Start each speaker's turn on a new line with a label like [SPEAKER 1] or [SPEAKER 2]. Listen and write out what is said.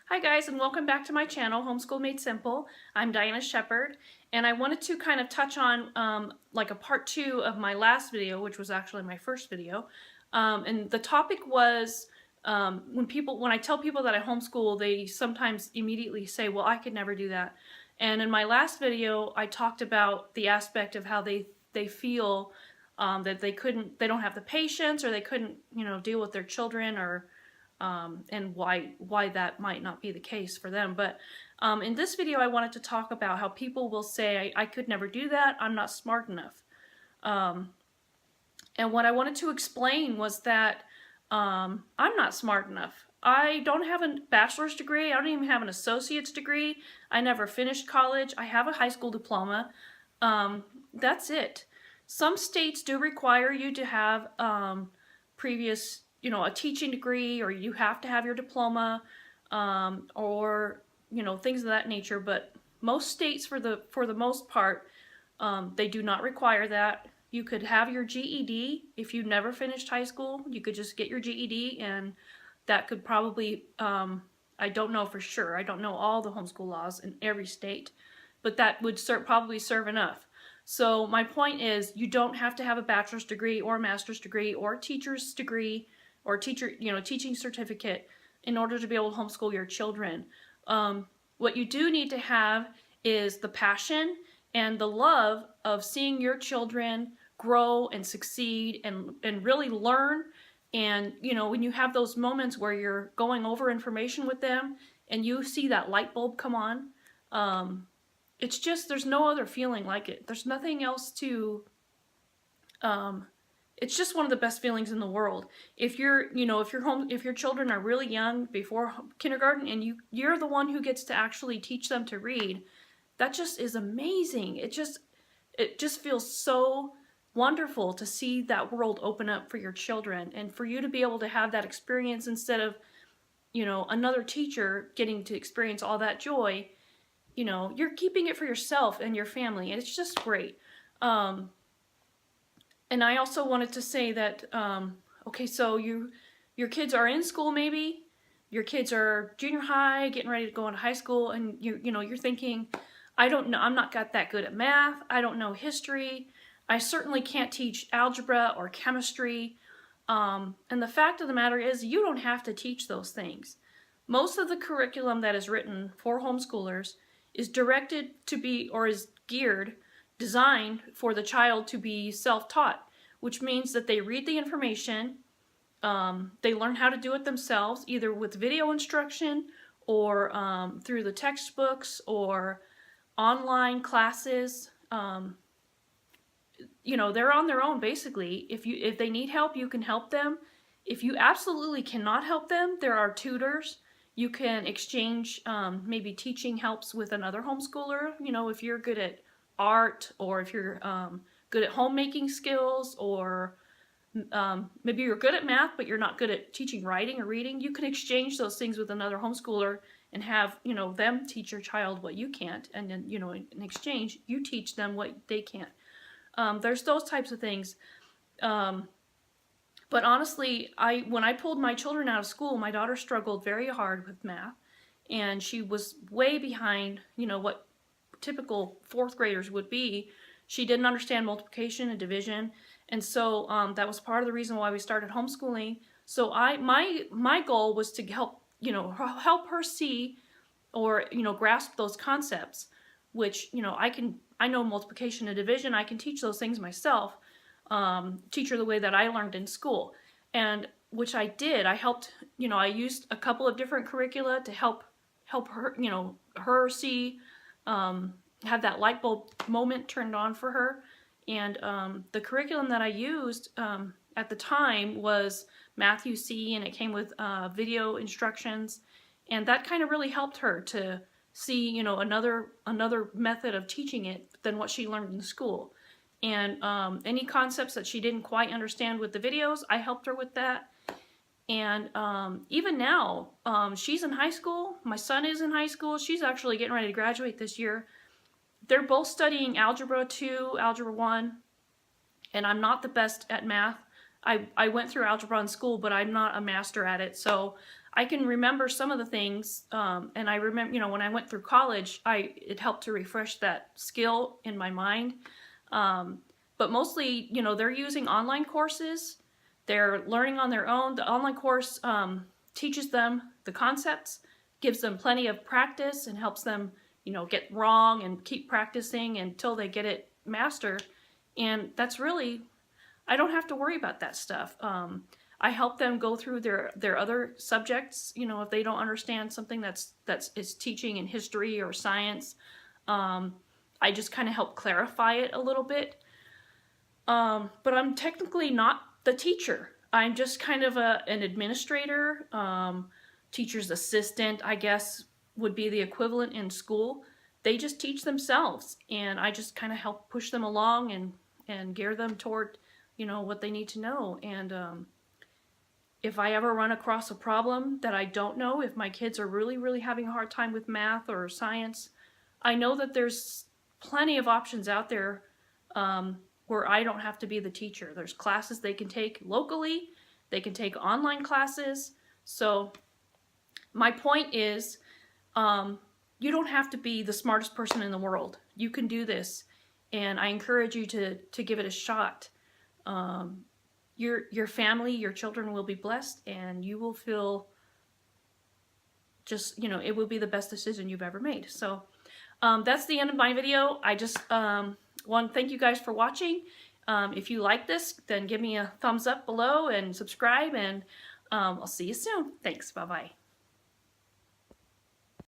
[SPEAKER 1] Hi guys, and welcome back to my channel, Homeschool Made Simple. I'm Diana Shepherd, and I wanted to kind of touch on like a part 2 of my last video, which was actually my first video. And the topic was when I tell people that I homeschool, they sometimes immediately say, well, I could never do that. And in my last video, I talked about the aspect of how they feel that they don't have the patience, or they couldn't, deal with their children, or and why that might not be the case for them. But in this video, I wanted to talk about how people will say, I could never do that, I'm not smart enough. And what I wanted to explain was that I'm not smart enough. I don't have a bachelor's degree. I don't even have an associate's degree. I never finished college. I have a high school diploma. That's it. Some states do require you to have previous, a teaching degree, or you have to have your diploma, or things of that nature. But most states, for the most part, they do not require that. You could have your GED if you never finished high school. You could just get your GED, and that could probably, I don't know for sure. I don't know all the homeschool laws in every state, but that would probably serve enough. So my point is, you don't have to have a bachelor's degree or a master's degree or a teacher's degree or teaching certificate in order to be able to homeschool your children. What you do need to have is the passion and the love of seeing your children grow and succeed and really learn. And when you have those moments where you're going over information with them and you see that light bulb come on, it's just, there's no other feeling like it. There's nothing else to, it's just one of the best feelings in the world. If if your children are really young, before kindergarten, and you're the one who gets to actually teach them to read, that just is amazing. It just feels so wonderful to see that world open up for your children, and for you to be able to have that experience instead of, another teacher getting to experience all that joy. You're keeping it for yourself and your family, and it's just great. And I also wanted to say that, okay, so your kids are in school, maybe your kids are junior high, getting ready to go into high school, and you're thinking, I don't know, I'm not that good at math, I don't know history, I certainly can't teach algebra or chemistry. And the fact of the matter is, you don't have to teach those things. Most of the curriculum that is written for homeschoolers is directed to be, or is designed for the child to be self-taught, which means that they read the information, they learn how to do it themselves, either with video instruction or through the textbooks or online classes. They're on their own, basically. If they need help, you can help them. If you absolutely cannot help them, there are tutors. You can exchange maybe teaching helps with another homeschooler. If you're good at art, or if you're good at homemaking skills, or maybe you're good at math but you're not good at teaching writing or reading, you can exchange those things with another homeschooler and have them teach your child what you can't, and then in exchange you teach them what they can't. There's those types of things. But honestly, when I pulled my children out of school, my daughter struggled very hard with math, and she was way behind, what typical fourth graders would be. She didn't understand multiplication and division, and so that was part of the reason why we started homeschooling. So my goal was to help her see, or grasp those concepts, which I know multiplication and division. I can teach those things myself. Teach her the way that I learned in school, and which I did. I helped, I used a couple of different curricula to help her, her see, have that light bulb moment turned on for her. And the curriculum that I used at the time was Matthew C, and it came with video instructions, and that kind of really helped her to see, another method of teaching it than what she learned in school. And any concepts that she didn't quite understand with the videos, I helped her with that. And even now, she's in high school. My son is in high school. She's actually getting ready to graduate this year. They're both studying Algebra 2, Algebra 1, and I'm not the best at math. I went through algebra in school, but I'm not a master at it, so I can remember some of the things, and I remember, when I went through college, it helped to refresh that skill in my mind. But mostly, they're using online courses. They're learning on their own. The online course teaches them the concepts, gives them plenty of practice, and helps them, get wrong and keep practicing until they get it mastered. And that's really, I don't have to worry about that stuff. I help them go through their other subjects. If they don't understand something that's is teaching in history or science, I just kind of help clarify it a little bit. But I'm technically not the teacher. I'm just kind of an administrator, teacher's assistant, I guess, would be the equivalent in school. They just teach themselves, and I just kind of help push them along and gear them toward, what they need to know. And if I ever run across a problem that I don't know, if my kids are really, really having a hard time with math or science, I know that there's plenty of options out there where I don't have to be the teacher. There's classes they can take locally, they can take online classes. So my point is, you don't have to be the smartest person in the world. You can do this, and I encourage you to give it a shot. Your family, your children will be blessed, and you will feel just, it will be the best decision you've ever made. So that's the end of my video. I just want to thank you guys for watching. If you like this, then give me a thumbs up below and subscribe, and I'll see you soon. Thanks. Bye-bye.